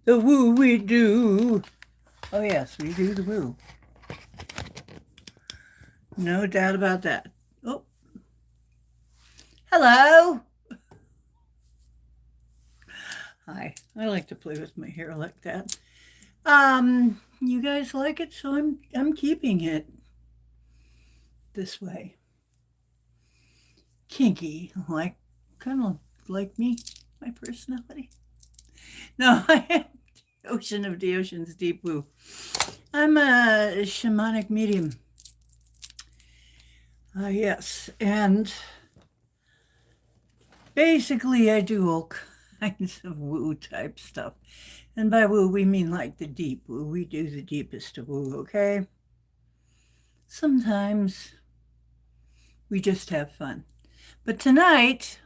The woo we do. Oh, yes, we do the woo. No doubt about that. Oh, hello. Hi. I like to play with my hair like that. You guys like it, so I'm keeping it this way. Kinky, like kind of like me, my personality. No, I am the ocean of the ocean's deep woo. I'm a shamanic medium. Yes, and basically I do all kinds of woo type stuff. And by woo, we mean like the deep woo. We do the deepest of woo, okay? Sometimes we just have fun. But tonight,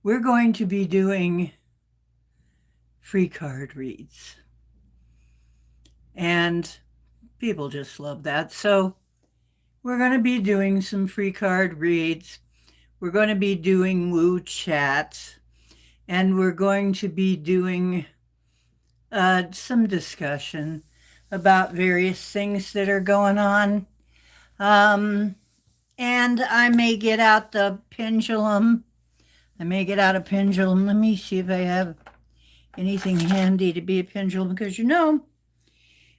we're going to be doing free card reads. And people just love that. So we're going to be doing some free card reads. We're going to be doing woo chat. And we're going to be doing some discussion about various things that are going on. And I may get out the pendulum. Let me see if I have anything handy to be a pendulum, because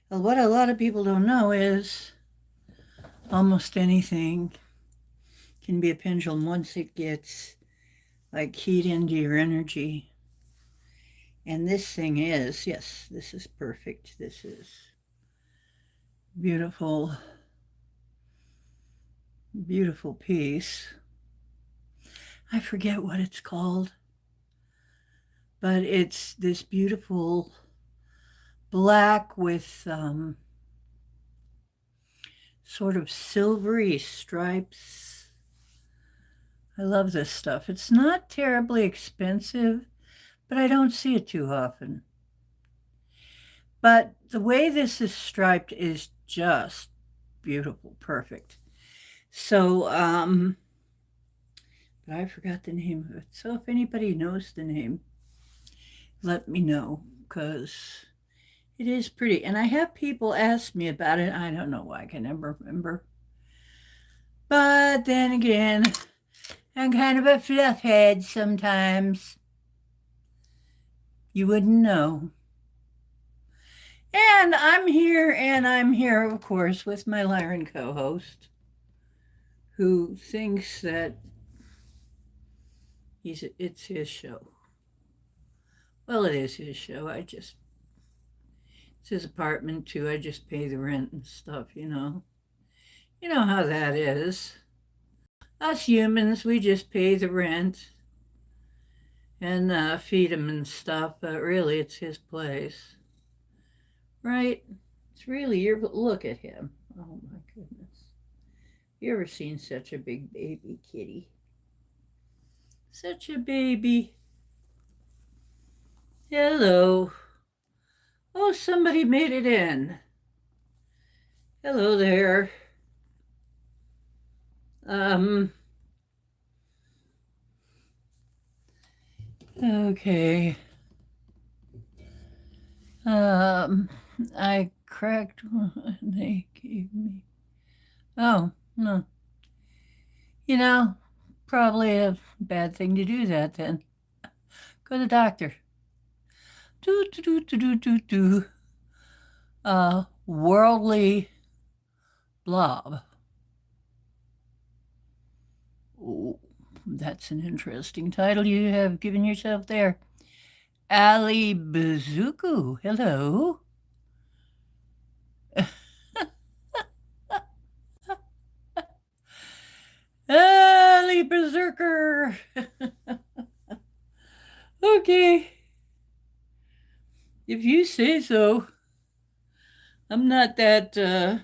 what a lot of people don't know is almost anything can be a pendulum once it gets like keyed into your energy. And this thing is, yes, this is perfect. This is beautiful, beautiful piece. I forget what it's called, but it's this beautiful black with sort of silvery stripes. I love this stuff. It's not terribly expensive, but I don't see it too often. But the way this is striped is just beautiful, perfect. So, but I forgot the name of it. So if anybody knows the name, let me know, because it is pretty. And I have people ask me about it. I don't know why I can never remember. But then again, I'm kind of a fluff head sometimes. You wouldn't know. And I'm here, of course, with my Lyran co-host, who thinks that it's his show. Well, it is his show. It's his apartment too. I just pay the rent and stuff, You know how that is. Us humans, we just pay the rent and feed him and stuff, but really it's his place. Right? It's really look at him. Oh my goodness. You ever seen such a big baby kitty? Such a baby. Hello. Oh, somebody made it in. Hello there. Okay. I cracked one they gave me. Oh, no. Probably a bad thing to do that then. Go to the doctor. Do. Worldly blob. Oh, that's an interesting title you have given yourself there. Ali Bazuku, hello. Ali Berserker. Okay. If you say so. I'm not into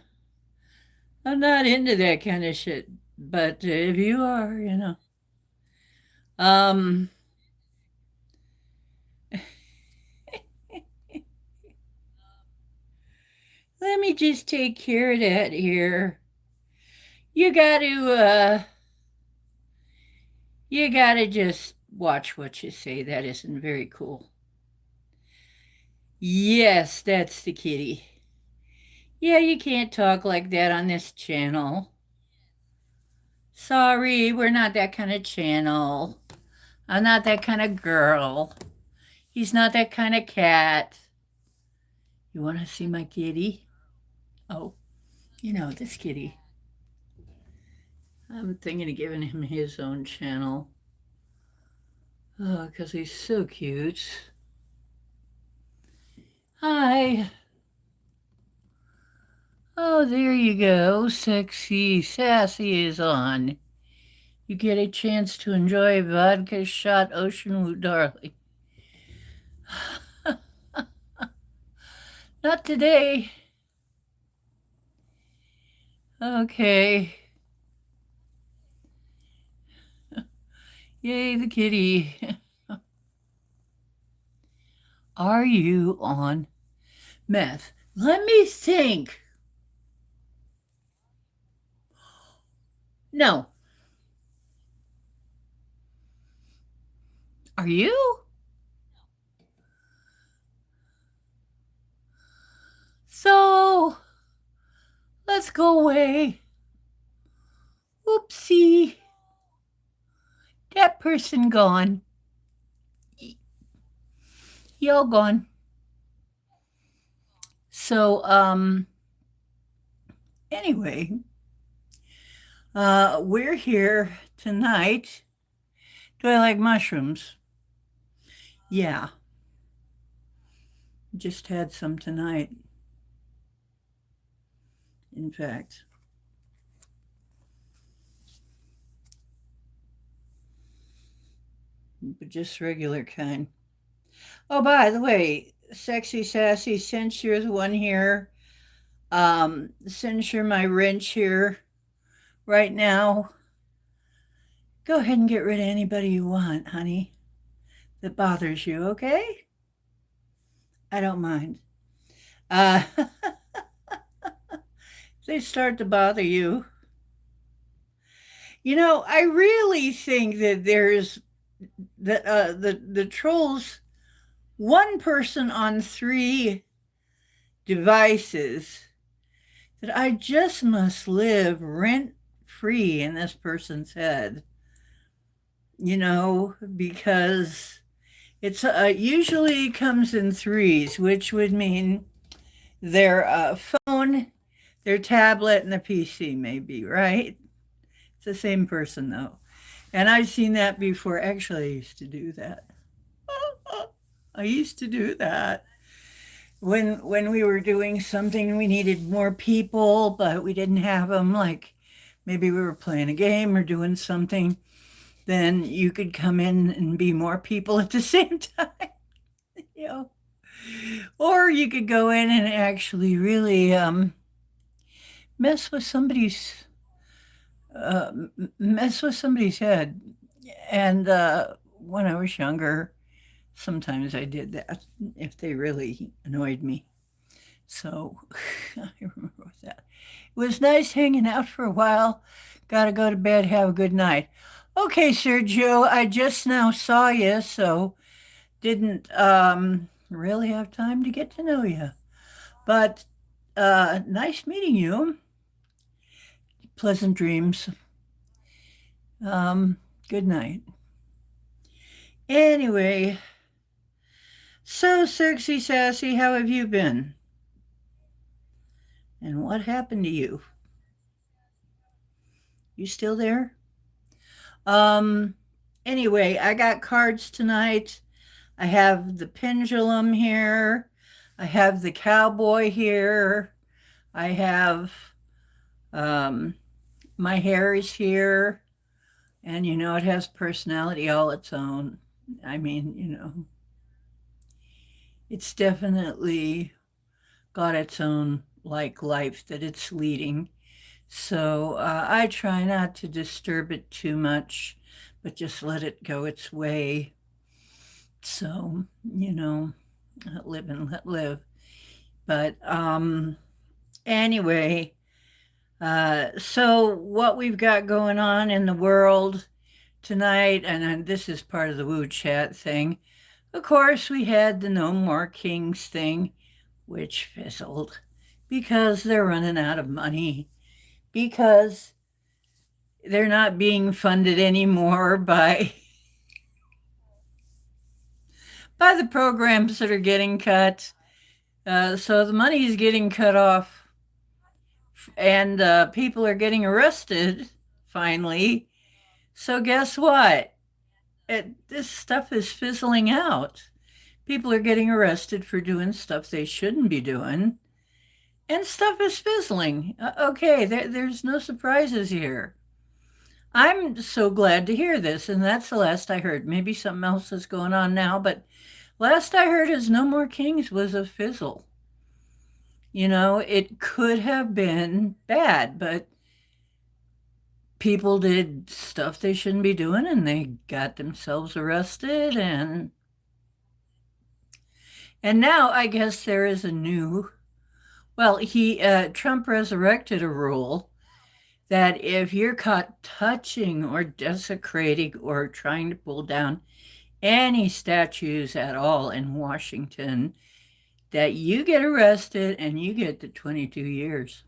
that kind of shit. But if you are. Um, let me just take care of that here. You gotta just watch what you say. That isn't very cool. Yes, that's the kitty. Yeah, you can't talk like that on this channel. Sorry, we're not that kind of channel. I'm not that kind of girl. He's not that kind of cat. You want to see my kitty? Oh, this kitty. I'm thinking of giving him his own channel. Oh, because he's so cute. Hi. Oh, there you go. Sexy Sassy is on. You get a chance to enjoy vodka shot ocean woo, darling. Not today. Okay. Yay, the kitty. Are you on meth? Let me think. No. Are you? So, let's go away. Oopsie. That person gone. Y'all gone. So, anyway, we're here tonight. Do I like mushrooms? Yeah, just had some tonight. In fact, but just regular kind. Oh, by the way, Sexy Sassy, since you're the one here, since you're my wrench here right now, go ahead and get rid of anybody you want, honey, that bothers you, okay? I don't mind. Uh, they start to bother you. I really think that there's the trolls, one person on three devices, that I just must live rent free in this person's head, because it's usually comes in threes, which would mean their phone, their tablet, and the PC, maybe, right? It's the same person, though. And I've seen that before. Actually, I used to do that. I used to do that when we were doing something, we needed more people, but we didn't have them. Like maybe we were playing a game or doing something, then you could come in and be more people at the same time, you know. Or you could go in and actually really mess with somebody's mess with somebody's head. And when I was younger, sometimes I did that if they really annoyed me. So I remember that. It was nice hanging out for a while. Got to go to bed. Have a good night. Okay, Sergio, I just now saw you, so didn't really have time to get to know you. But nice meeting you. Pleasant dreams. Um, Good night. Anyway, so sexy sassy, how have you been? And what happened to you? You still there? Um, anyway, I got cards tonight. I have the pendulum here. I have the cowboy here. I have um, my hair is here. And it has personality all its own. I mean, it's definitely got its own like life that it's leading. So I try not to disturb it too much, but just let it go its way. So, live and let live. But anyway, so what we've got going on in the world tonight, and this is part of the Woo Chat thing. Of course, we had the No More Kings thing, which fizzled because they're running out of money, because they're not being funded anymore by the programs that are getting cut. So the money is getting cut off, and people are getting arrested finally. So guess what? This stuff is fizzling out. People are getting arrested for doing stuff they shouldn't be doing, and stuff is fizzling. Okay, there's no surprises here. I'm so glad to hear this, and that's the last I heard. Maybe something else is going on now, but last I heard is No More Kings was a fizzle. It could have been bad, but people did stuff they shouldn't be doing, and they got themselves arrested, and now I guess there is a new. Well, he Trump resurrected a rule that if you're caught touching or desecrating or trying to pull down any statues at all in Washington, that you get arrested and you get the 22 years.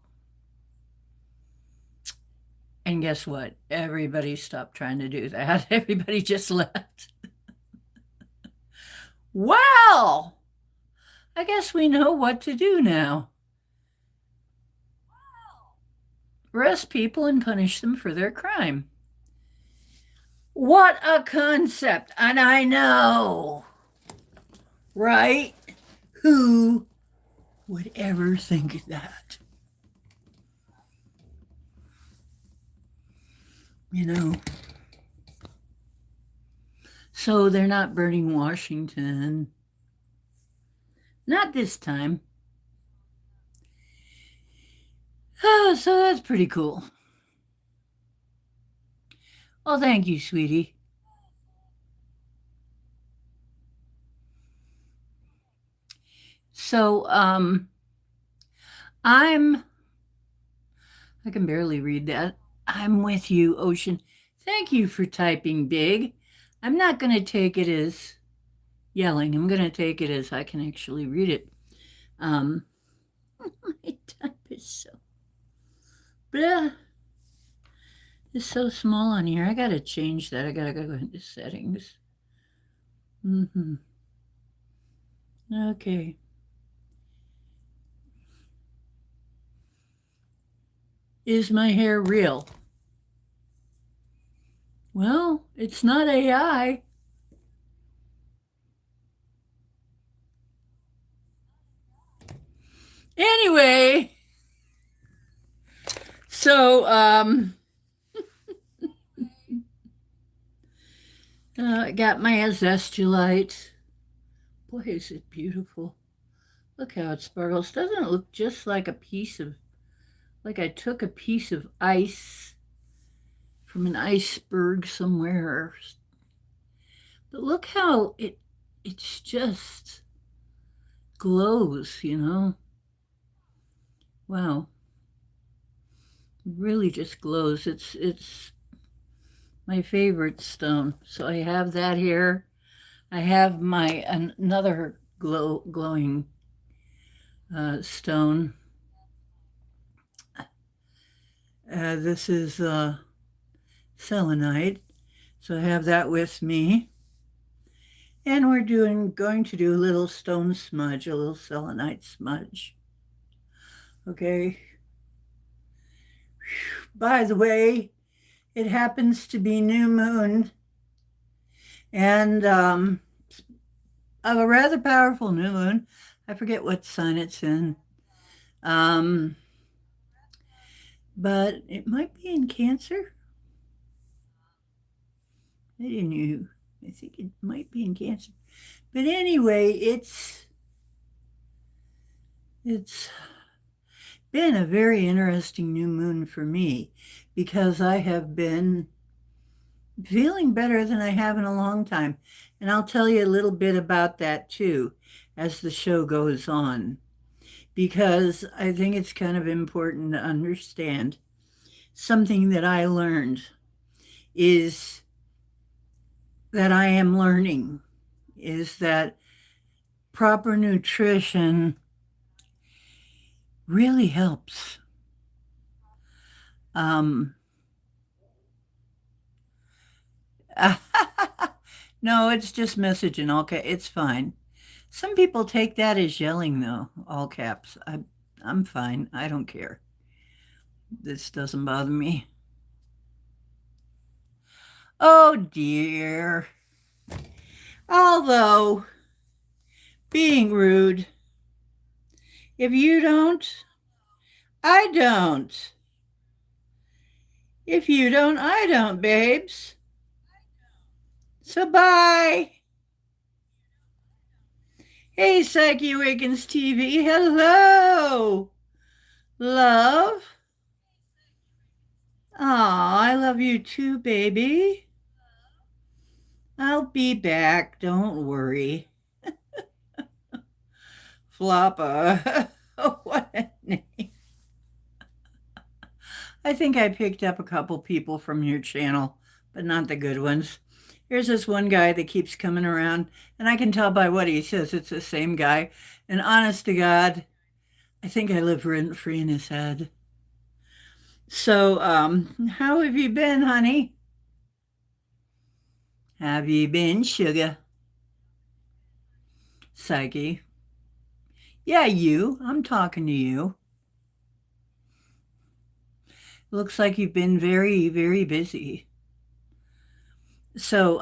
And guess what? Everybody stopped trying to do that. Everybody just left. Well, I guess we know what to do now. Arrest people and punish them for their crime. What a concept. And I know, right? Who would ever think that? So they're not burning Washington. Not this time. Oh, so that's pretty cool. Well, thank you, sweetie. So, I can barely read that. I'm with you, Ocean. Thank you for typing big. I'm not going to take it as yelling. I'm going to take it as I can actually read it. My type is so blah. It's so small on here. I got to change that. I got to go into settings. Okay. Is my hair real? Well, it's not AI. Anyway, so I got my azestulite. Boy, is it beautiful. Look how it sparkles. Doesn't it look just like like I took a piece of ice from an iceberg somewhere. But look how it's just glows, Wow. It really just glows. It's my favorite stone. So I have that here. I have my another glowing stone. This is selenite. So I have that with me. And we're going to do a little stone smudge, a little selenite smudge. Okay. By the way, it happens to be new moon, and of a rather powerful new moon. I forget what sign it's in. But it might be in Cancer. I didn't know. I think it might be in Cancer. But anyway, it's been a very interesting new moon for me because I have been feeling better than I have in a long time. And I'll tell you a little bit about that too as the show goes on, because I think it's kind of important to understand something that I learned is that I am learning. is that proper nutrition really helps. Um, no, it's just messaging. Okay, it's fine. Some people take that as yelling, though, all caps. I'm fine. I don't care. This doesn't bother me. Oh dear. Although, being rude, if you don't, I don't. If you don't, I don't, babes. So bye. Hey, Psyche Awakens TV. Hello. Love. Aw, I love you too, baby. I'll be back. Don't worry. Floppa. What a name. I think I picked up a couple people from your channel, but not the good ones. Here's this one guy that keeps coming around, and I can tell by what he says it's the same guy. And honest to God, I think I live rent-free in his head. So, how have you been, honey? Have you been, sugar? Psyche. Yeah, you. I'm talking to you. Looks like you've been very, very busy. So,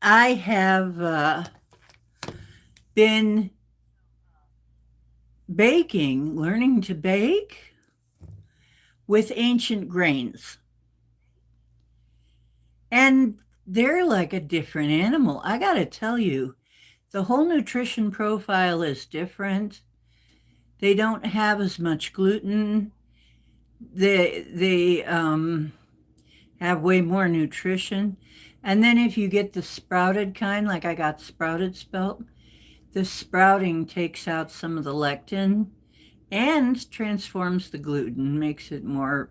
I have been baking, learning to bake with ancient grains. And they're like a different animal. I got to tell you, the whole nutrition profile is different. They don't have as much gluten. They have way more nutrition. And then if you get the sprouted kind, like I got sprouted spelt, the sprouting takes out some of the lectin and transforms the gluten, makes it more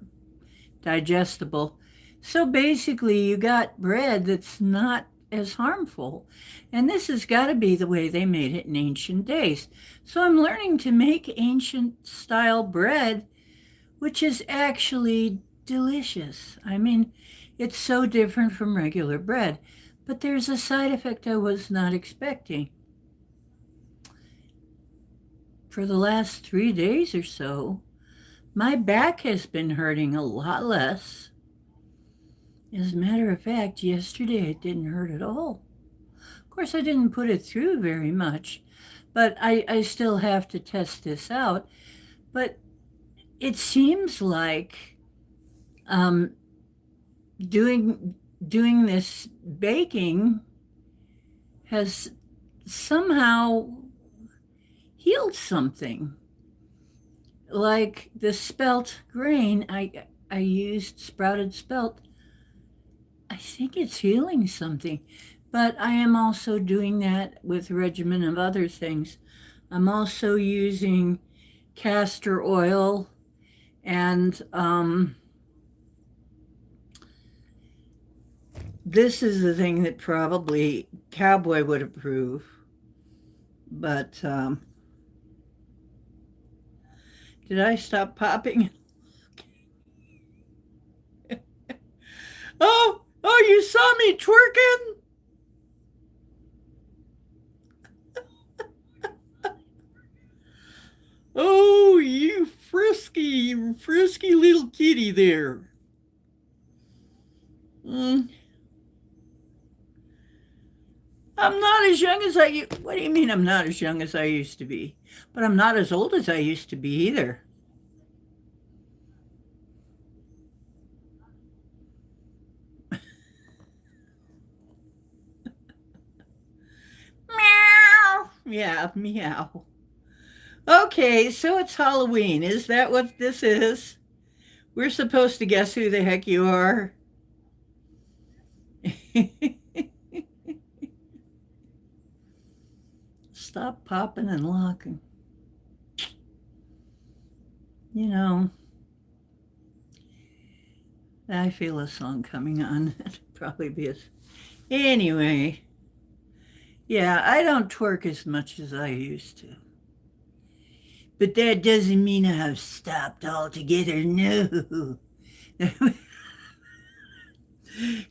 digestible. So basically, you got bread that's not as harmful. And this has got to be the way they made it in ancient days. So I'm learning to make ancient style bread, which is actually delicious. I mean, it's so different from regular bread, but there's a side effect I was not expecting. For the last 3 days or so, my back has been hurting a lot less. As a matter of fact, yesterday it didn't hurt at all. Of course, I didn't put it through very much, but I still have to test this out. But it seems like doing this baking has somehow healed something. Like the spelt grain, I used sprouted spelt. I think it's healing something, but I am also doing that with a regimen of other things. I'm also using castor oil and this is the thing that probably Cowboy would approve, but did I stop popping? Oh, you saw me twerking? Oh, you frisky little kitty there. I'm not as young as what do you mean I'm not as young as I used to be? But I'm not as old as I used to be either. Meow. Yeah, meow. Okay, so it's Halloween. Is that what this is? We're supposed to guess who the heck you are. Stop popping and locking. You know, I feel a song coming on. It'll probably be a... Anyway, Yeah, I don't twerk as much as I used to. But that doesn't mean I've stopped altogether. No.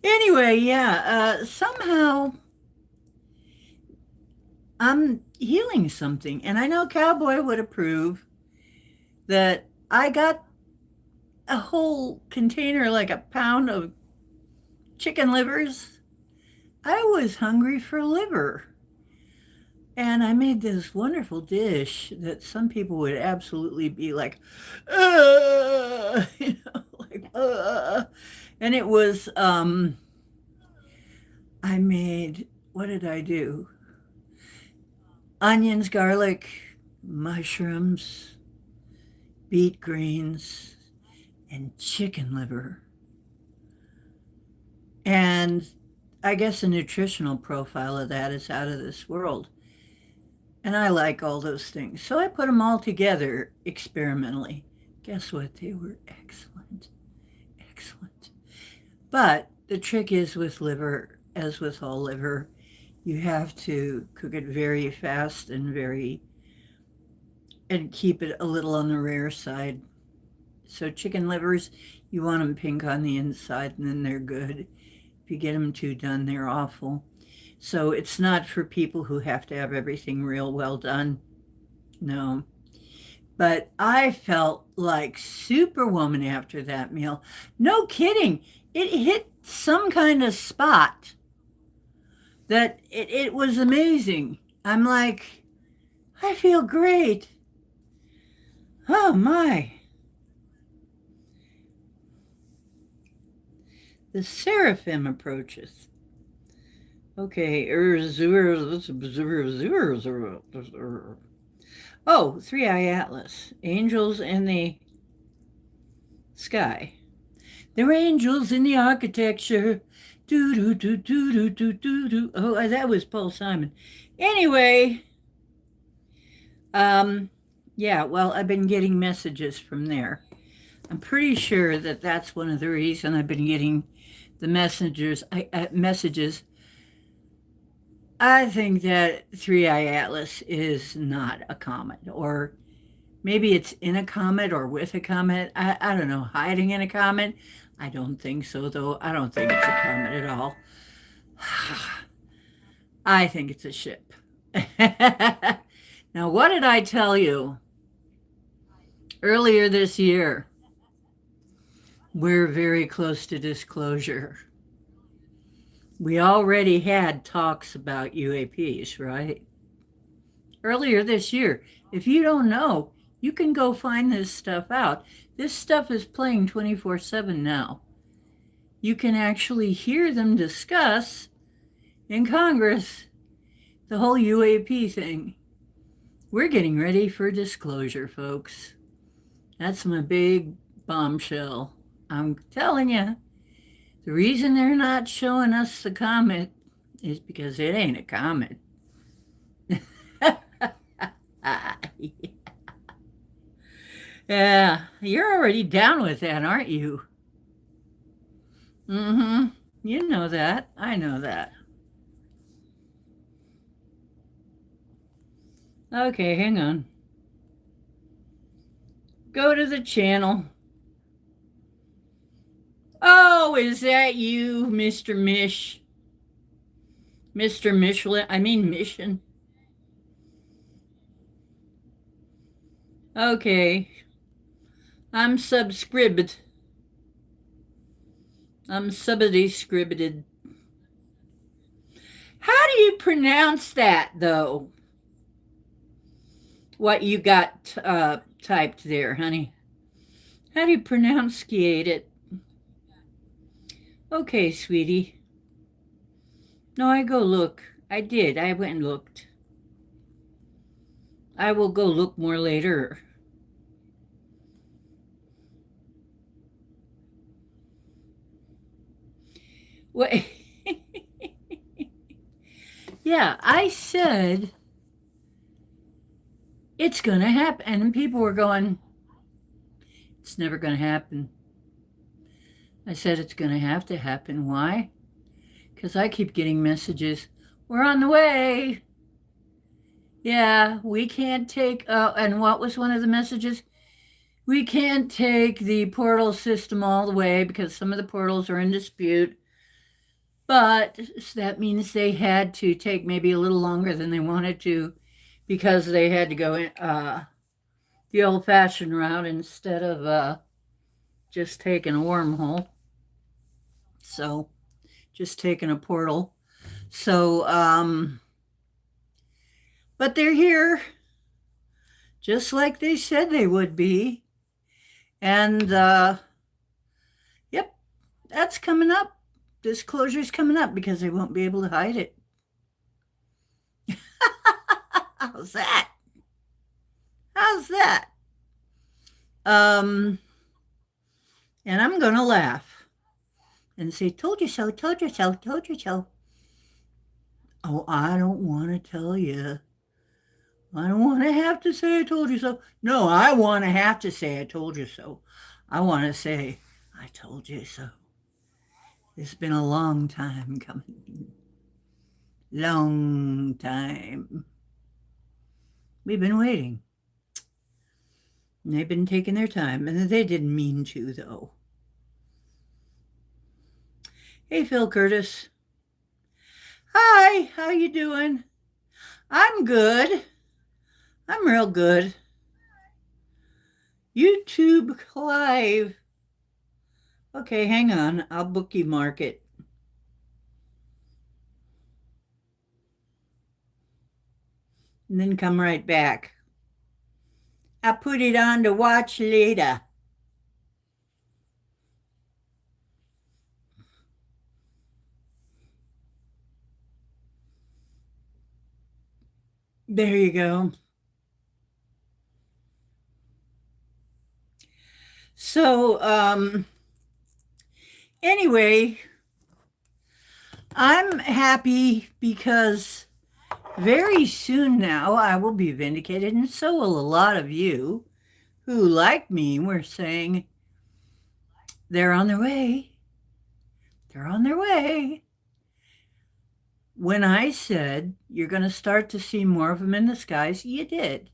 Anyway, yeah, somehow I'm healing something. And I know Cowboy would approve that I got a whole container, like a pound of chicken livers. I was hungry for liver. And I made this wonderful dish that some people would absolutely be like, you know, like, and it was, I made, what did I do? Onions, garlic, mushrooms, beet greens, and chicken liver. And I guess the nutritional profile of that is out of this world. And I like all those things. So I put them all together experimentally. Guess what? They were excellent. Excellent. But the trick is with liver, as with all liver, you have to cook it very fast and keep it a little on the rare side. So chicken livers, you want them pink on the inside and then they're good. If you get them too done, they're awful. So it's not for people who have to have everything real well done. No. But I felt like Superwoman after that meal. No kidding. It hit some kind of spot that it was amazing. I'm like, I feel great. Oh my. The seraphim approaches. Okay. Oh, Three-Eye Atlas. Angels in the sky. They're angels in the architecture. Do do do do do do do do. Oh, that was Paul Simon. Anyway, yeah. Well, I've been getting messages from there. I'm pretty sure that that's one of the reasons I've been getting the messages. I think that Three-Eye Atlas is not a comet, or maybe it's in a comet or with a comet. I don't know, hiding in a comet. I don't think so, though. I don't think it's a comet at all. I think it's a ship. Now, what did I tell you earlier this year? We're very close to disclosure. We already had talks about UAPs, right? Earlier this year. If you don't know, you can go find this stuff out. This stuff is playing 24/7 now. You can actually hear them discuss in Congress the whole UAP thing. We're getting ready for disclosure, folks. That's my big bombshell. I'm telling you, the reason they're not showing us the comet is because it ain't a comet. Yeah, you're already down with that, aren't you? Mm-hmm. You know that. I know that. Okay, hang on. Go to the channel. Oh, is that you, Mr. Mish? Mr. Michelin? I mean, Mission. Okay. I'm subscribed. I'm subscribed. How do you pronounce that, though? What you got typed there, honey? How do you pronunciate it? Okay, sweetie. No, I go look. I did. I went and looked. I will go look more later. What? Yeah, I said it's going to happen. And people were going, it's never going to happen. I said it's going to have to happen. Why? Because I keep getting messages. We're on the way. Yeah, we can't take, and what was one of the messages? We can't take the portal system all the way because some of the portals are in dispute. But that means they had to take maybe a little longer than they wanted to because they had to go in, the old fashioned route instead of just taking a wormhole. So, just taking a portal. So, but they're here just like they said they would be. And, yep, that's coming up. Disclosure's coming up because they won't be able to hide it. How's that? How's that? Um, and I'm going to laugh and say, told you so, told you so, told you so. Oh, I don't want to tell you. I don't want to have to say I told you so. No, I want to have to say I told you so. I want to say I told you so. It's been a long time coming. Long time. We've been waiting. And they've been taking their time, and they didn't mean to, though. Hey, Phil Curtis. Hi, how you doing? I'm good. I'm real good. YouTube Live. Okay, hang on. I'll bookmark it. And then come right back. I'll put it on to watch later. There you go. So, anyway, I'm happy because very soon now I will be vindicated, and so will a lot of you who, like me, were saying they're on their way. They're on their way. When I said you're going to start to see more of them in the skies, you did.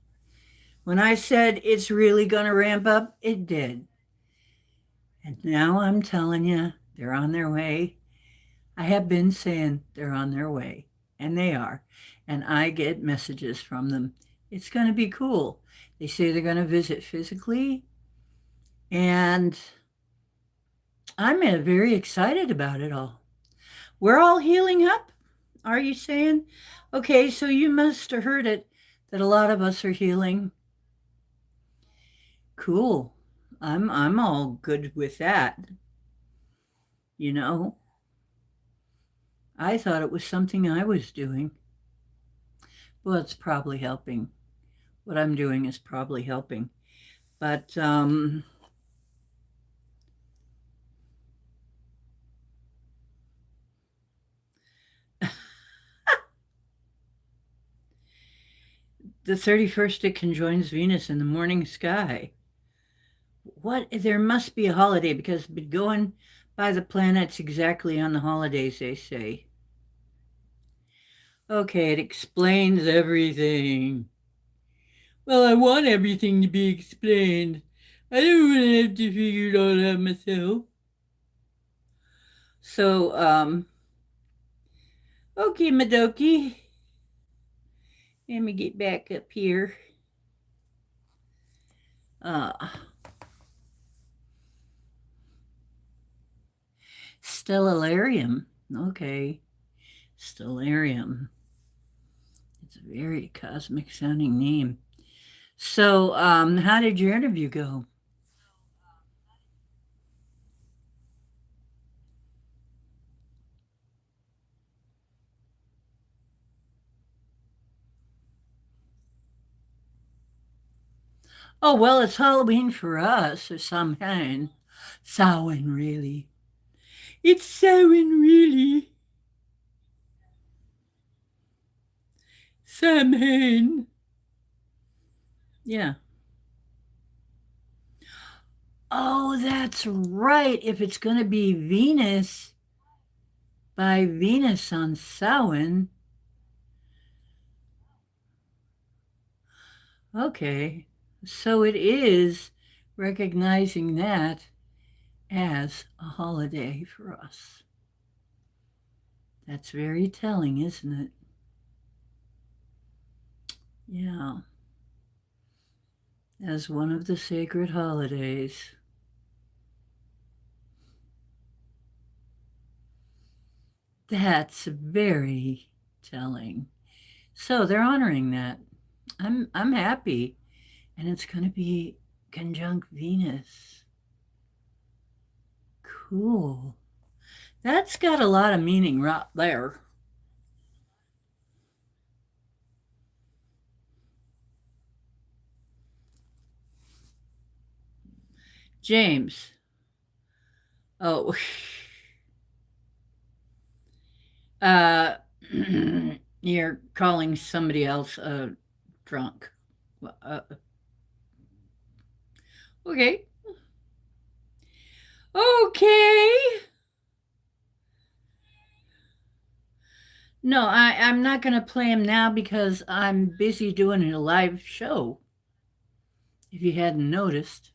When I said it's really going to ramp up, it did. And now I'm telling you, they're on their way. I have been saying they're on their way, and they are. And I get messages from them. It's going to be cool. They say they're going to visit physically, and I'm very excited about it all. We're all healing up, are you saying? Okay, so you must have heard it that a lot of us are healing. Cool. I'm all good with that. You know, I thought it was something I was doing. Well, it's probably helping. What I'm doing is probably helping. But the 31st it conjoins Venus in the morning sky. What? There must be a holiday because going by the planets exactly on the holidays, they say. Okay, it explains everything. Well, I want everything to be explained. I don't want to have to figure it all out myself. So, okay, Madoki. Let me get back up here. Stellarium. Okay. Stellarium. It's a very cosmic sounding name. So, how did your interview go? Oh, well, it's Halloween for us or Samhain. Samhain, really. It's Samhain, really. Samhain. Yeah. Oh, that's right. If it's going to be Venus by Venus on Samhain, Okay. So it is recognizing that as a holiday for us. That's very telling, isn't it? Yeah. As one of the sacred holidays. That's very telling. So they're honoring that. I'm happy. And it's going to be conjunct Venus. Cool. That's got a lot of meaning right there. James. Oh, uh, you're calling somebody else drunk. Uh, okay. Okay. No, I'm not going to play him now because I'm busy doing a live show, if you hadn't noticed.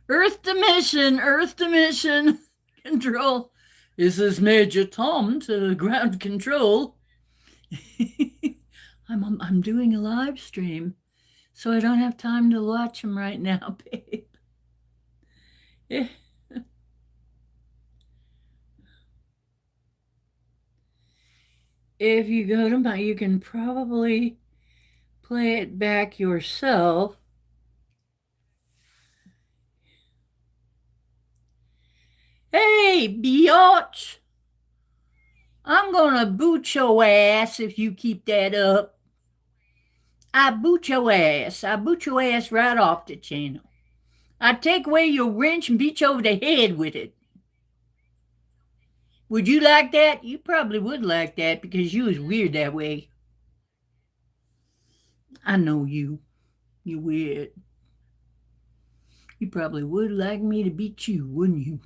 Earth to mission, control. This is Major Tom to ground control. I'm doing a live stream, so I don't have time to watch him right now, babe. If you go to my, you can probably play it back yourself. Hey, biatch! I'm gonna boot your ass if you keep that up. I boot your ass. I boot your ass right off the channel. I take away your wrench and beat you over the head with it. Would you like that? You probably would like that because you was weird that way. I know you. You weird. You probably would like me to beat you, wouldn't you?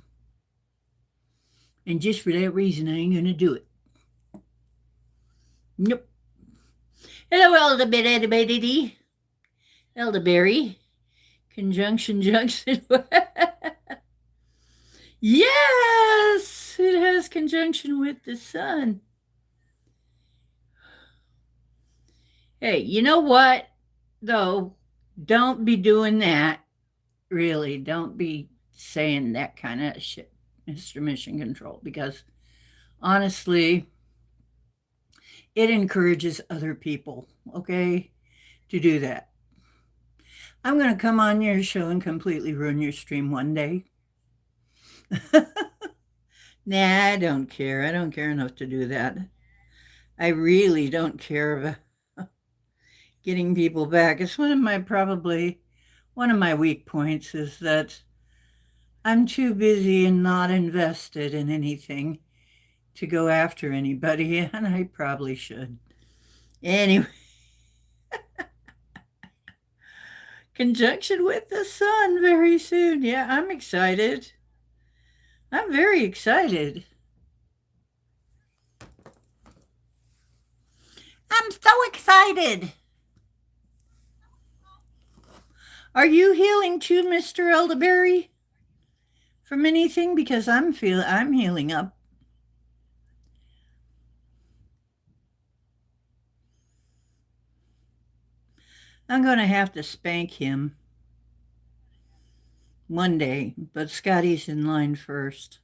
And just for that reason, I ain't gonna do it. Nope. Hello, elderberry. Elderberry. Conjunction junction. Yes, it has conjunction with the sun. Hey, you know what, though? Don't be doing that. Really, don't be saying that kind of shit, Mr. Mission Control, because honestly, it encourages other people, okay, to do that. I'm going to come on your show and completely ruin your stream one day. Nah, I don't care. I don't care enough to do that. I really don't care about getting people back. It's probably one of my weak points is that I'm too busy and not invested in anything to go after anybody, and I probably should. Anyway, conjunction with the sun very soon. Yeah, I'm excited. I'm very excited. I'm so excited. Are you healing too, Mr. Elderberry? From anything? Because I'm healing up. I'm going to have to spank him one day, but Scotty's in line first.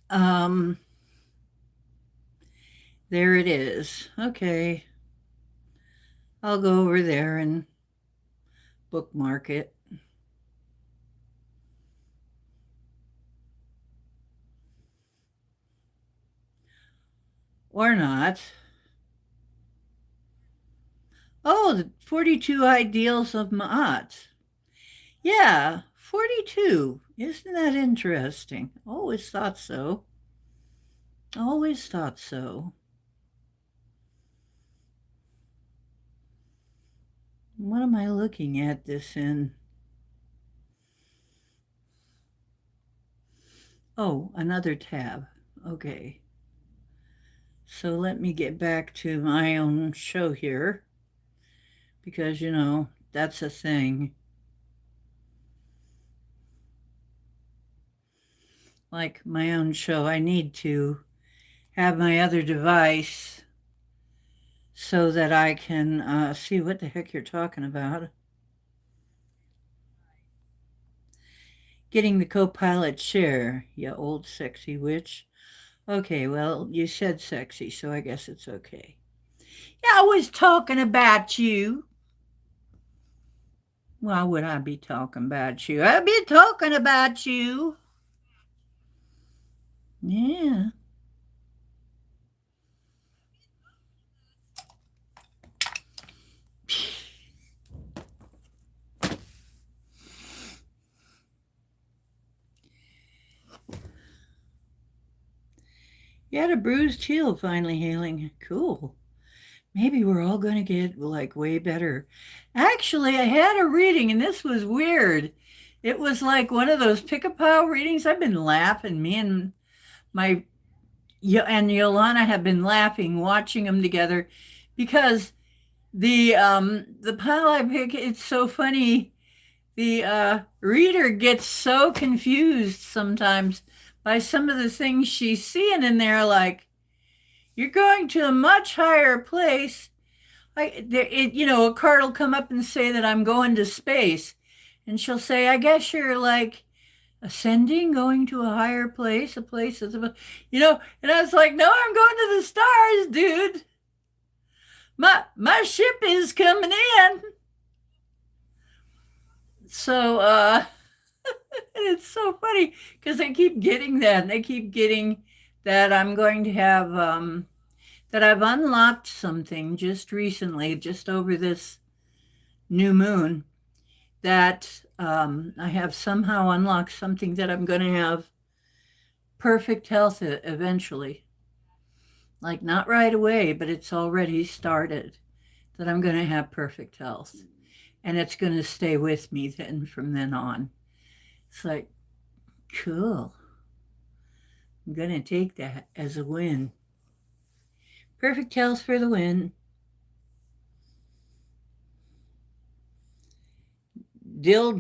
Um, there it is. Okay. I'll go over there and bookmark it. Or not. Oh, the 42 ideals of Ma'at. Yeah, 42. Isn't that interesting? Always thought so. Always thought so. What am I looking at this in? Oh, another tab. Okay. So let me get back to my own show here because, that's a thing. Like my own show, I need to have my other device so that I can see what the heck you're talking about. Getting the co pilot chair, you old sexy witch. Okay, well, you said sexy, so I guess it's okay. Yeah, I was talking about you. Why would I be talking about you? I'd be talking about you. Yeah. You had a bruised heel finally healing. Cool. Maybe we're all going to get like way better. Actually, I had a reading and this was weird. It was like one of those pick a pow readings. I've been laughing. Me and my and Yolana have been laughing watching them together because the pile I pick, it's so funny. The reader gets so confused sometimes by some of the things she's seeing in there, like you're going to a much higher place. A card will come up and say that I'm going to space, and she'll say, "I guess you're like ascending, going to a higher place, a place that's about, And I was like, "No, I'm going to the stars, dude. My ship is coming in." So it's so funny because they keep getting that, and they keep getting that I'm going to have that I've unlocked something just recently, just over this new moon, that I have somehow unlocked something that I'm going to have perfect health eventually. Like not right away, but it's already started. That I'm going to have perfect health, and it's going to stay with me then from then on. It's like cool. I'm going to take that as a win. Perfect health for the win. Dill,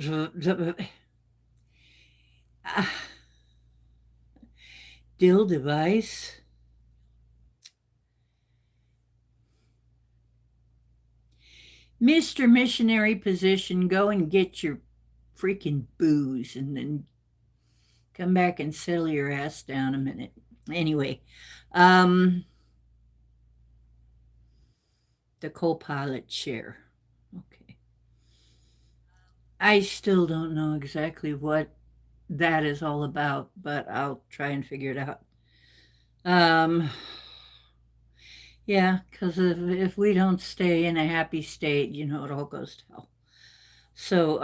dill device. Mr. Missionary Position, go and get your freaking booze and then come back and settle your ass down a minute. Anyway, the co-pilot chair. Okay. I still don't know exactly what that is all about, but I'll try and figure it out. Um, yeah, because if we don't stay in a happy state, it all goes to hell. So,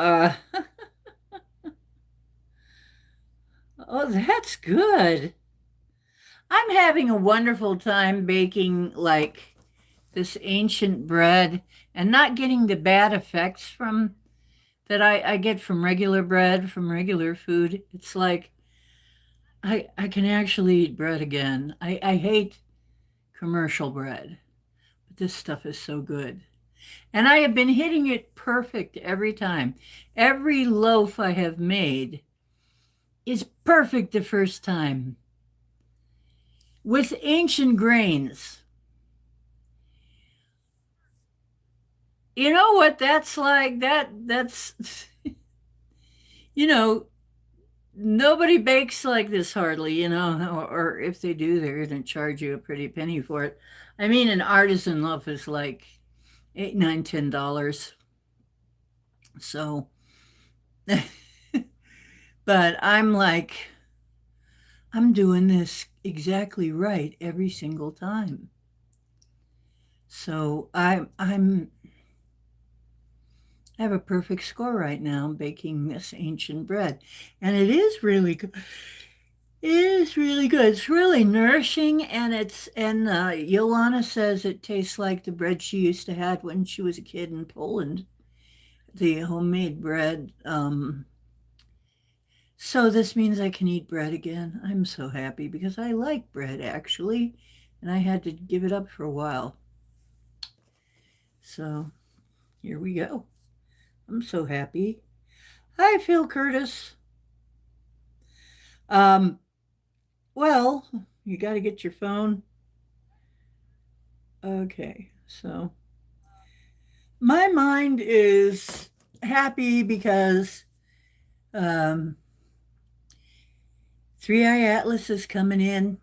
oh, that's good. I'm having a wonderful time baking like this ancient bread and not getting the bad effects from that I get from regular bread, from regular food. It's like I can actually eat bread again. I hate commercial bread, but this stuff is so good. And I have been hitting it perfect every time. Every loaf I have made is perfect the first time with ancient grains. You know what that's like? That's you know, nobody bakes like this hardly, or if they do, they're going to charge you a pretty penny for it. I mean, an artisan loaf is like $8, $9, $10. So, but I'm like, I'm doing this exactly right every single time. So I have a perfect score right now baking this ancient bread, and it is really good. It is really good. It's really nourishing, and Yolana says it tastes like the bread she used to have when she was a kid in Poland. The homemade bread. So this means I can eat bread again. I'm so happy because I like bread actually, and I had to give it up for a while. So here we go. I'm so happy. Hi, Phil Curtis. Um, well, you got to get your phone. Okay, so my mind is happy because um, 3i Atlas is coming in,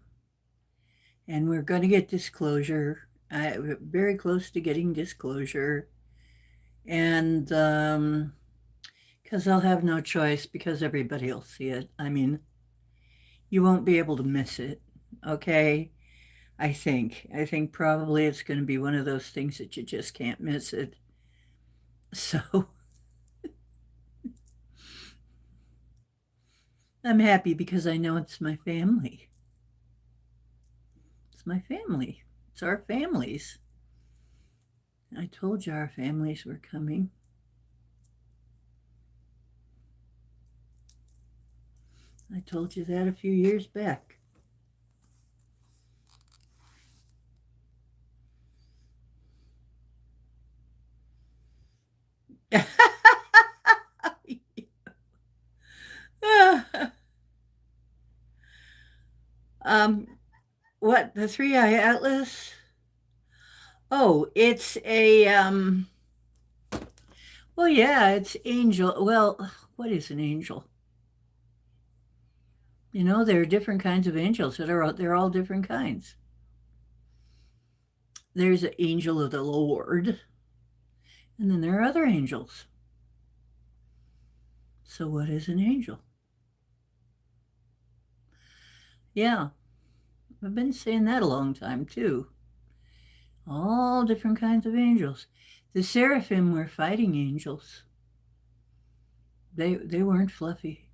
and we're going to get disclosure. We're very close to getting disclosure, and because I'll have no choice because everybody will see it. I mean, you won't be able to miss it. Okay, I think probably it's going to be one of those things that you just can't miss it. So I'm happy because I know it's my family. It's my family. It's our families. I told you our families were coming. I told you that a few years back. um, what, the 3i Atlas? Oh, it's a well, yeah, it's angel. Well, what is an angel? You know, there are different kinds of angels that are they're all different kinds. There's an angel of the Lord, and then there are other angels. So what is an angel? Yeah, I've been saying that a long time too. All different kinds of angels. The seraphim were fighting angels. They weren't fluffy.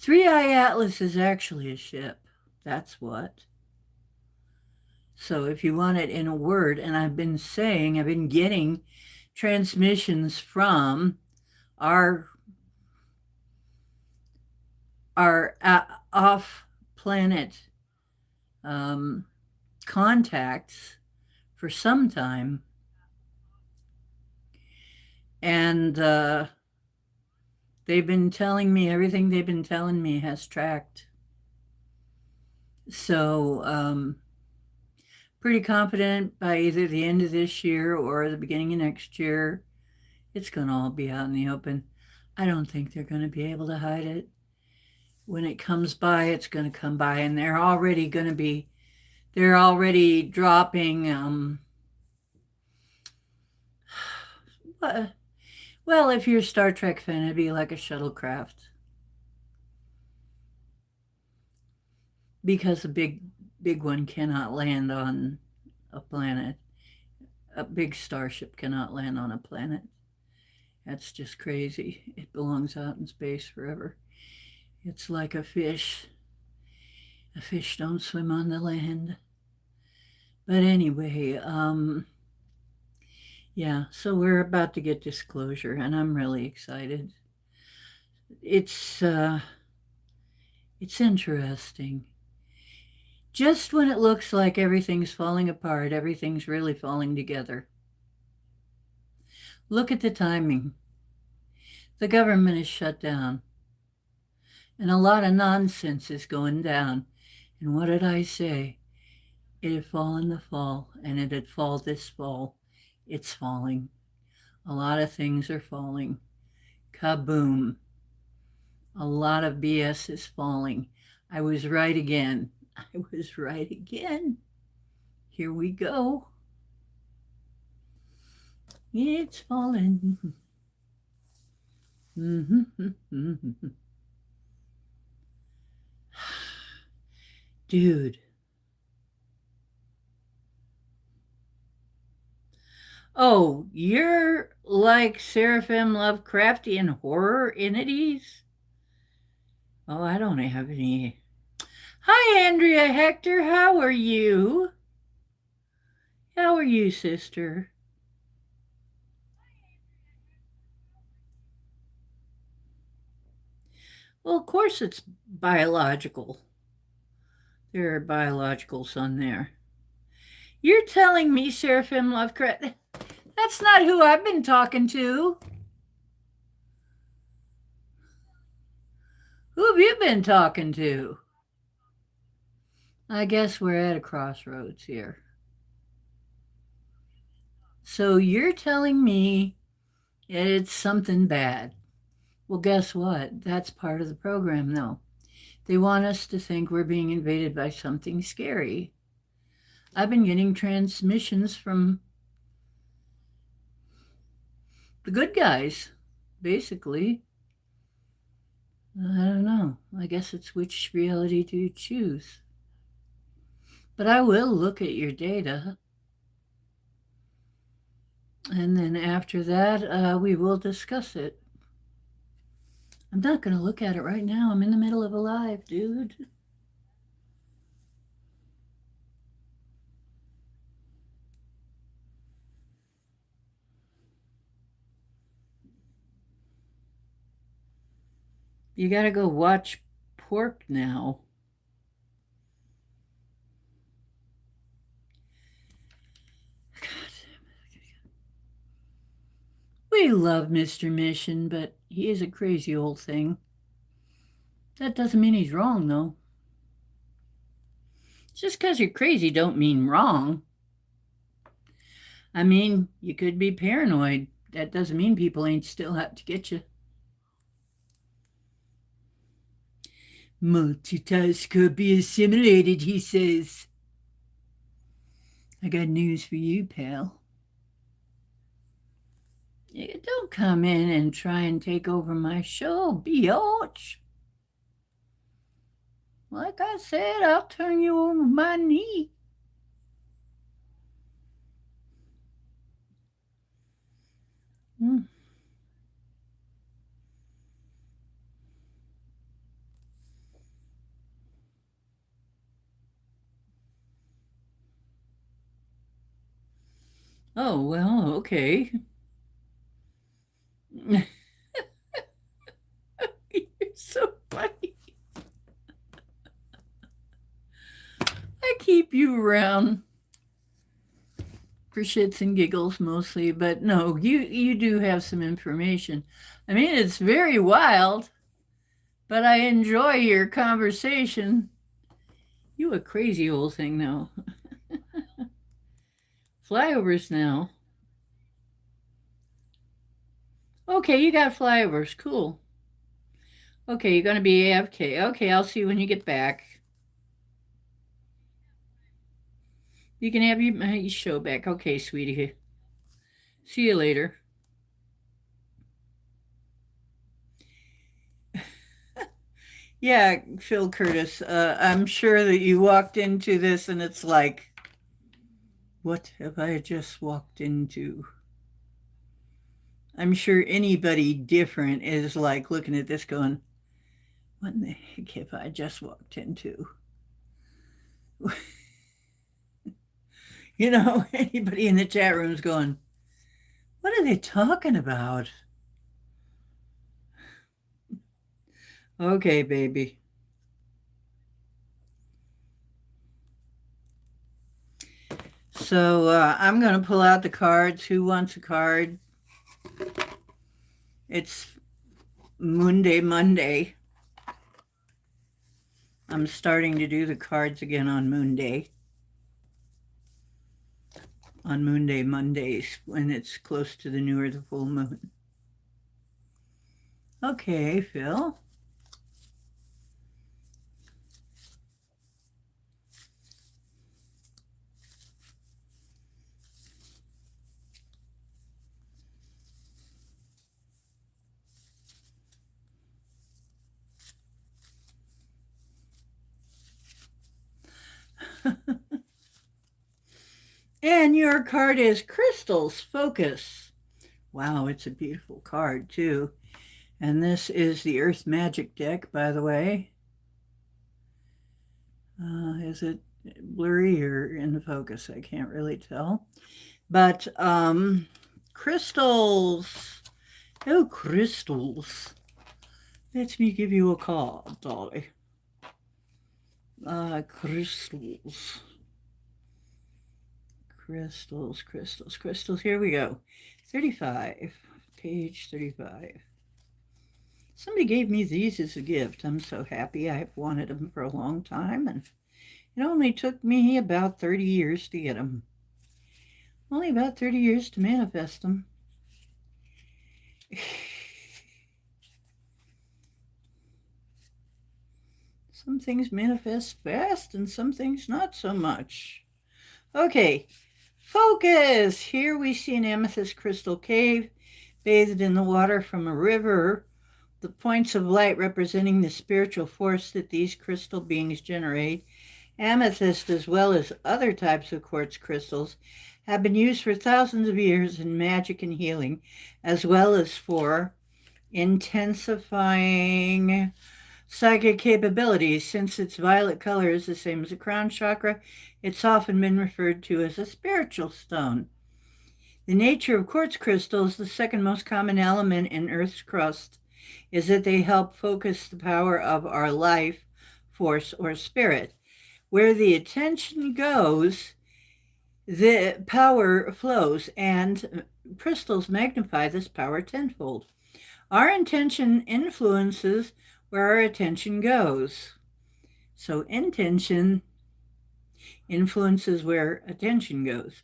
3i Atlas is actually a ship. That's what. So if you want it in a word, and I've been getting transmissions from our off planet um, contacts for some time, and they've been telling me everything they've been telling me has tracked. So pretty confident by either the end of this year or the beginning of next year, it's going to all be out in the open. I don't think they're going to be able to hide it. When it comes by, it's going to come by, and they're already dropping, well, if you're a Star Trek fan, it'd be like a shuttlecraft because a big one cannot land on a planet. A big starship cannot land on a planet. That's just crazy. It belongs out in space forever. It's like a fish. A fish don't swim on the land. But anyway, yeah, so we're about to get disclosure, and I'm really excited. It's uh, it's interesting. Just when it looks like everything's falling apart, everything's really falling together. Look at the timing. The government is shut down, and a lot of nonsense is going down. And what did I say? It'd fall in the fall, and it'd fall this fall. It's falling. A lot of things are falling. Kaboom. A lot of BS is falling. I was right again. I was right again. Here we go. It's falling. Dude. Oh, you're like Seraphim Lovecraftian horror entities? Oh, I don't have any. Hi, Andrea Hector. How are you? How are you, sister? course it's biological. There are biologicals on there. You're telling me, Seraphim Lovecraft, that's not who I've been talking to. Who have you been talking to? I guess we're at a crossroads here. So you're telling me it's something bad. Well, guess what? That's part of the program, though. They want us to think we're being invaded by something scary. I've been getting transmissions from the good guys, basically. I don't know. I guess it's which reality do you choose? But I will look at your data. And then after that, we will discuss it. I'm not going to look at it right now. I'm in the middle of a live, dude. You got to go watch pork now. We love Mr. Mission, but he is a crazy old thing. That doesn't mean he's wrong, though. Just because you're crazy don't mean wrong. I mean, you could be paranoid. That doesn't mean people ain't still out to get you. Multitask could be assimilated, he says. I got news for you, pal. You don't come in and try and take over my show, biatch. Like I said, I'll turn you over my knee. Oh, well, okay. You're so funny. I keep you around for shits and giggles mostly, but no, you do have some information. I mean, it's very wild, but I enjoy your conversation. You a crazy old thing, though. Flyovers now. Okay, you got flyovers. Cool. Okay, you're going to be AFK. Okay, I'll see you when you get back. You can have your show back. Okay, sweetie. See you later. Yeah, Phil Curtis, I'm sure that you walked into this and it's like, what have I just walked into? I'm sure anybody different is like looking at this going, what in the heck have I just walked into? You know, anybody in the chat room is going, what are they talking about? Okay, baby. So I'm going to pull out the cards. Who wants a card? It's Moonday Monday. I'm starting to do the cards again on Moonday. On Moonday Mondays when it's close to the new or the full moon. Okay, Phil. And your card is Crystals Focus. Wow, it's a beautiful card too. And this is the Earth Magic deck, by the way. Is it blurry or in the focus? I can't really tell. But crystals. Oh, crystals. Let me give you a call, Dolly. Crystals. Crystals. Here we go. 35. Page 35. Somebody gave me these as a gift. I'm so happy. I've wanted them for a long time, and it only took me about 30 years to get them. Only about 30 years to manifest them. Some things manifest fast and some things not so much. Okay, focus. Here we see an amethyst crystal cave bathed in the water from a river. The points of light representing the spiritual force that these crystal beings generate. Amethyst, as well as other types of quartz crystals, have been used for thousands of years in magic and healing, as well as for intensifying psychic capabilities. Since its violet color is the same as the crown chakra, it's often been referred to as a spiritual stone. The nature of quartz crystals, the second most common element in Earth's crust, is that they help focus the power of our life force or spirit. Where the attention goes, the power flows, and crystals magnify this power tenfold. Our intention influences where our attention goes. So intention influences where attention goes.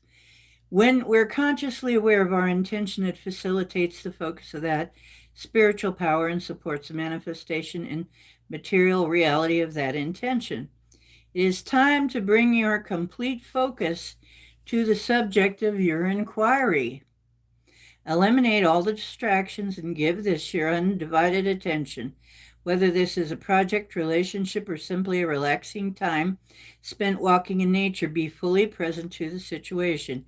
When we're consciously aware of our intention, it facilitates the focus of that spiritual power and supports the manifestation in material reality of that intention. It is time to bring your complete focus to the subject of your inquiry. Eliminate all the distractions and give this your undivided attention. Whether this is a project, relationship, or simply a relaxing time spent walking in nature, be fully present to the situation.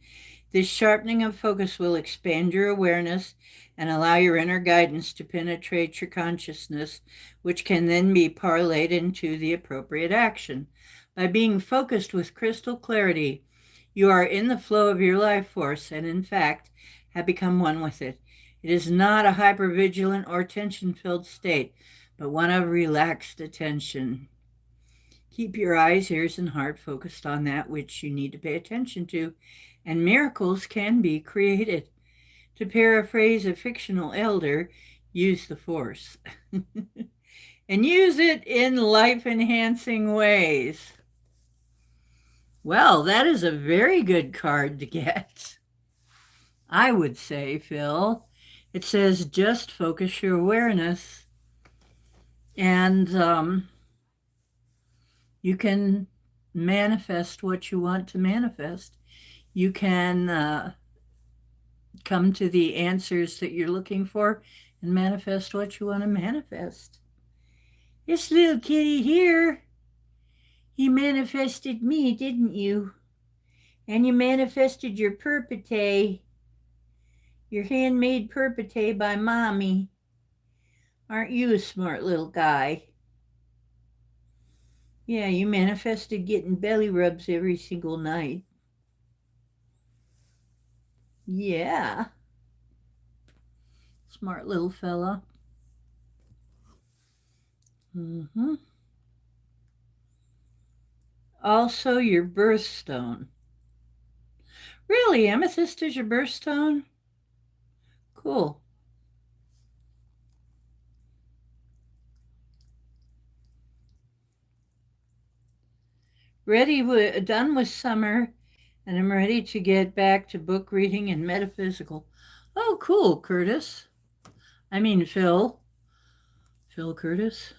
This sharpening of focus will expand your awareness and allow your inner guidance to penetrate your consciousness, which can then be parlayed into the appropriate action. By being focused with crystal clarity, you are in the flow of your life force and, in fact, have become one with it. It is not a hypervigilant or tension-filled state, but one of relaxed attention. Keep your eyes, ears, and heart focused on that which you need to pay attention to, and miracles can be created. To paraphrase a fictional elder, use the force. And use it in life-enhancing ways. Well, that is a very good card to get, I would say, Phil. It says, just focus your awareness, and you can manifest what you want to manifest. You can come to the answers that you're looking for and manifest what you want to manifest. This little kitty here, you manifested me, didn't you? And you manifested your perpete, your handmade perpete by Mommy. Aren't you a smart little guy? Yeah, you manifested getting belly rubs every single night. Yeah. Smart little fella. Also, your birthstone. Really, amethyst is your birthstone? Cool. Done with summer, and I'm ready to get back to book reading and metaphysical. Oh, cool, Curtis. I mean, Phil. Phil Curtis.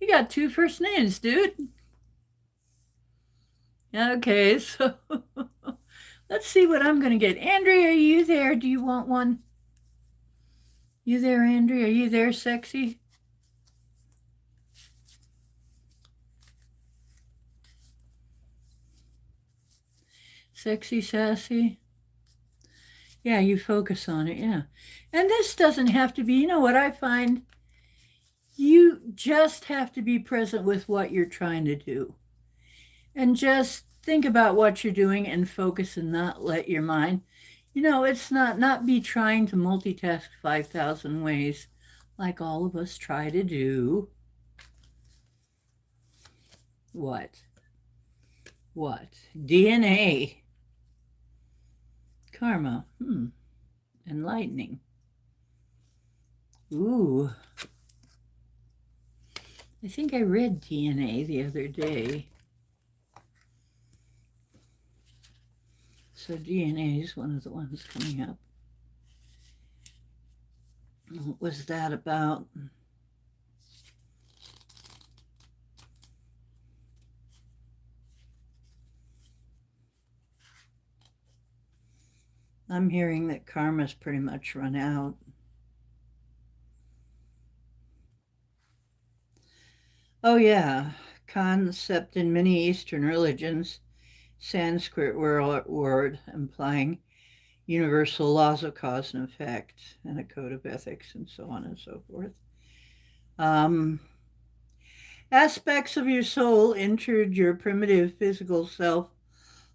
You got two first names, dude. Okay, so let's see what I'm going to get. Andrea, are you there? Do you want one? You there, Andrea? Are you there, sexy? Sexy, sassy? Yeah, you focus on it, yeah. And this doesn't have to be, you know what I find? You just have to be present with what you're trying to do. And just think about what you're doing and focus and not let your mind, it's not be trying to multitask 5,000 ways. like all of us try to do. What? What? DNA. Karma. Enlightening. Ooh. I think I read DNA the other day. So DNA is one of the ones coming up. What was that about? I'm hearing that karma's pretty much run out. Oh yeah, concept in many Eastern religions, Sanskrit word implying universal laws of cause and effect, and a code of ethics, and so on and so forth. Um, Aspects of your soul entered your primitive physical self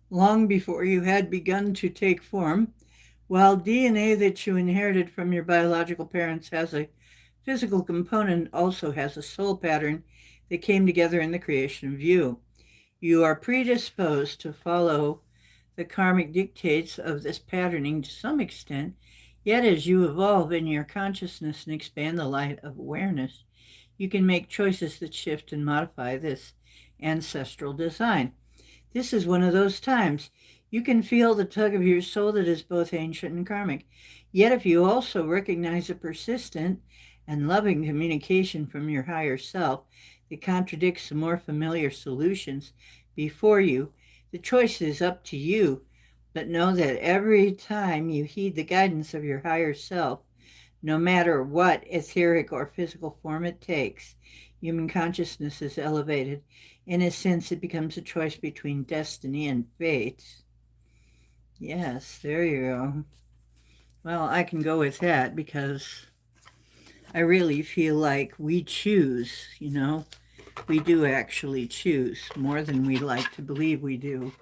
long before you had begun to take form, while DNA that you inherited from your biological parents has a physical component, also has a soul pattern that came together in the creation of you. You are predisposed to follow the karmic dictates of this patterning to some extent, yet as you evolve in your consciousness and expand the light of awareness, you can make choices that shift and modify this ancestral design. This is one of those times. You can feel the tug of your soul that is both ancient and karmic. Yet if you also recognize a persistent and loving communication from your higher self that contradicts the more familiar solutions before you, the choice is up to you. But know that every time you heed the guidance of your higher self, no matter what etheric or physical form it takes, human consciousness is elevated. In a sense, it becomes a choice between destiny and fate. Yes, there you go. Well, I can go with that because I really feel like we choose, We do actually choose more than we like to believe we do.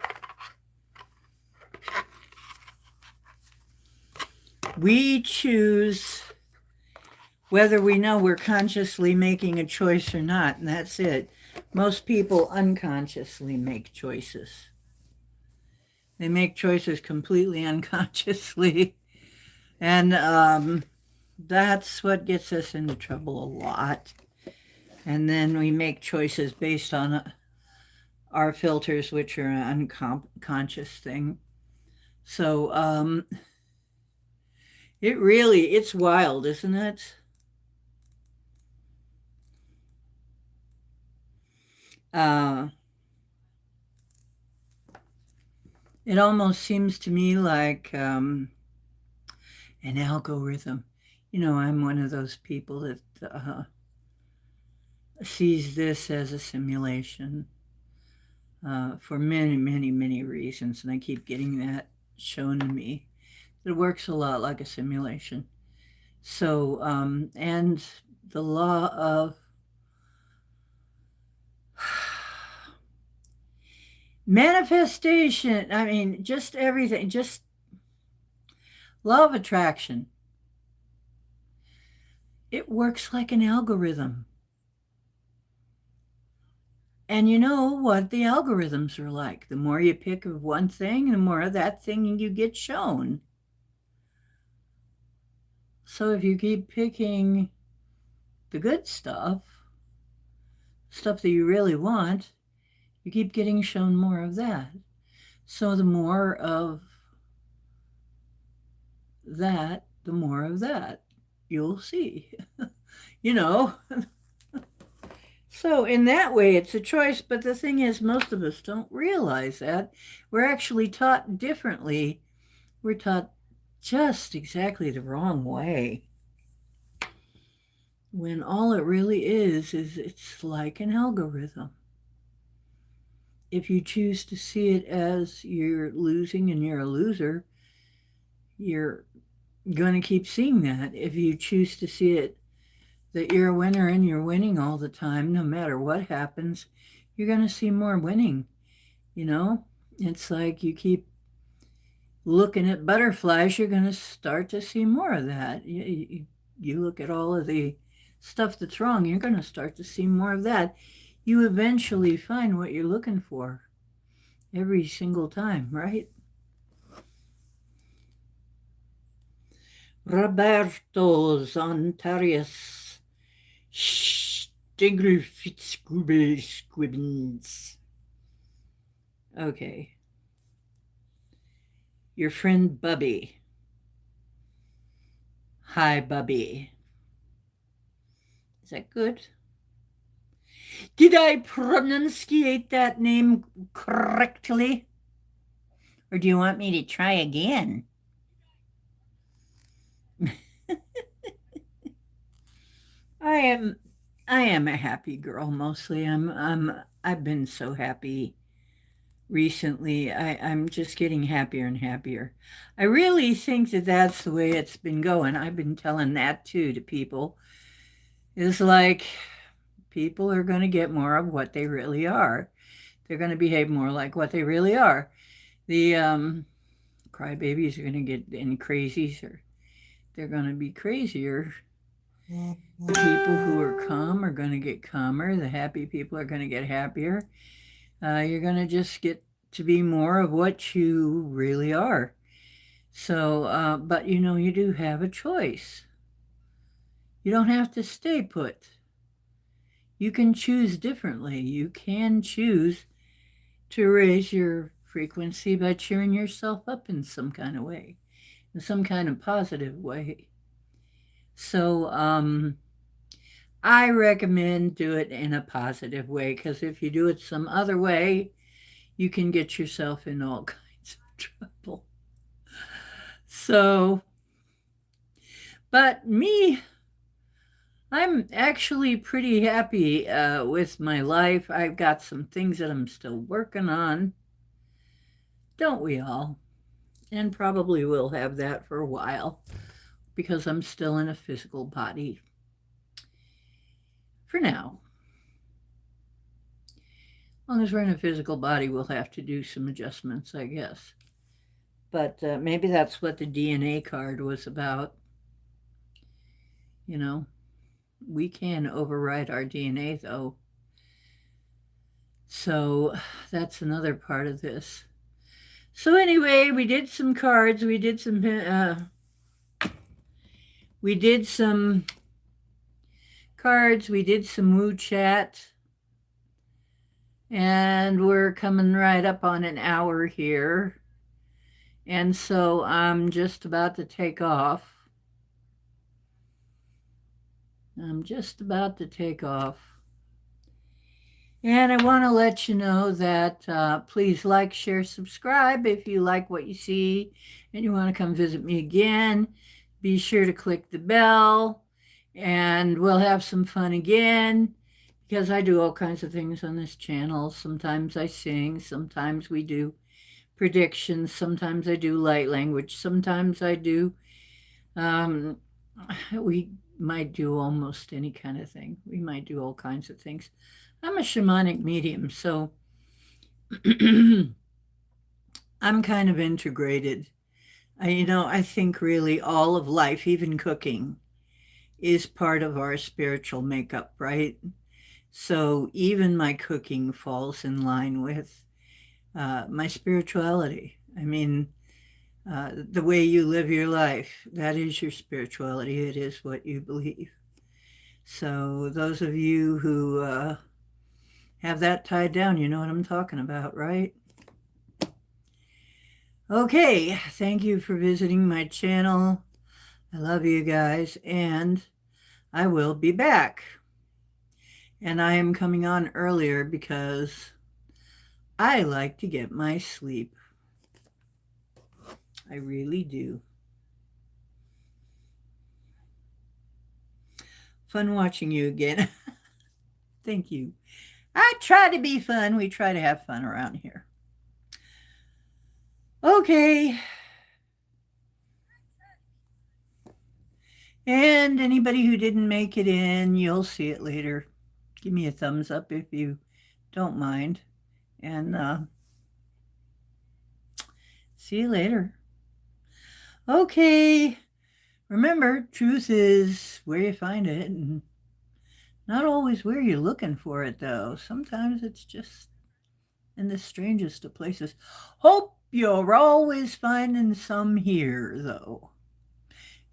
We choose whether we know we're consciously making a choice or not, and that's it. Most people unconsciously make choices. They make choices completely unconsciously, and that's what gets us into trouble a lot. And then we make choices based on our filters, which are an unconscious thing. So it's wild, isn't it? It almost seems to me like an algorithm. I'm one of those people that sees this as a simulation for many, many, many reasons, and I keep getting that shown to me. It works a lot like a simulation. So, and the law of manifestation, I mean, just everything, just law of attraction. It works like an algorithm. And you know what the algorithms are like. The more you pick of one thing, the more of that thing you get shown. So if you keep picking the good stuff that you really want, you keep getting shown more of that. So the more of that, the more of that you'll see. you know. So in that way, it's a choice. But the thing is, most of us don't realize that. We're actually taught differently. We're taught just exactly the wrong way. When all it really is it's like an algorithm. If you choose to see it as you're losing and you're a loser, you're going to keep seeing that. If you choose to see it that you're a winner and you're winning all the time, no matter what happens, you're going to see more winning. It's like you keep looking at butterflies, you're going to start to see more of that. You look at all of the stuff that's wrong, you're going to start to see more of that. You eventually find what you're looking for every single time, right? Roberto Zontarius Stigler-Fitzgibbons. Okay. Your friend Bubby. Hi, Bubby. Is that good? Did I pronunciate that name correctly? Or do you want me to try again? I am a happy girl mostly. I've been so happy recently. I'm just getting happier and happier. I really think that that's the way it's been going. I've been telling that too to people. It's like people are going to get more of what they really are. They're going to behave more like what they really are. The crybabies are going to get, and crazies are, they're going to be crazier. The people who are calm are going to get calmer. The happy people are going to get happier. You're going to just get to be more of what you really are. So, but you do have a choice. You don't have to stay put. You can choose differently. You can choose to raise your frequency by cheering yourself up in some kind of way, in some kind of positive way. So, I recommend do it in a positive way, because if you do it some other way, you can get yourself in all kinds of trouble. So, but me, I'm actually pretty happy with my life. I've got some things that I'm still working on. Don't we all? And probably will have that for a while, because I'm still in a physical body for now. As long as we're in a physical body, we'll have to do some adjustments, I guess. But maybe that's what the DNA card was about. We can override our DNA, though. So that's another part of this. So anyway, we did some cards. We did some cards. We did some woo chat. And we're coming right up on an hour here. And so I'm just about to take off. And I want to let you know that please like, share, subscribe if you like what you see and you want to come visit me again. Be sure to click the bell, and we'll have some fun again, because I do all kinds of things on this channel. Sometimes I sing, sometimes we do predictions, sometimes I do light language, sometimes I do, we might do almost any kind of thing. We might do all kinds of things. I'm a shamanic medium, so I'm kind of integrated. I think really all of life, even cooking, is part of our spiritual makeup, right? So even my cooking falls in line with my spirituality. The way you live your life, that is your spirituality. It is what you believe. So those of you who have that tied down, you know what I'm talking about, right? Okay, thank you for visiting my channel. I love you guys, and I will be back. And I am coming on earlier because I like to get my sleep. I really do. Fun watching you again. Thank you. I try to be fun. We try to have fun around here. Okay. And anybody who didn't make it in, you'll see it later. Give me a thumbs up if you don't mind. And see you later. Okay. Remember, truth is where you find it. And Not always where you're looking for it, though. Sometimes it's just in the strangest of places. Hope you're always finding some here, though.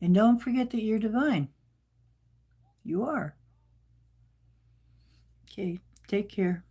And don't forget that you're divine. You are. Okay, take care.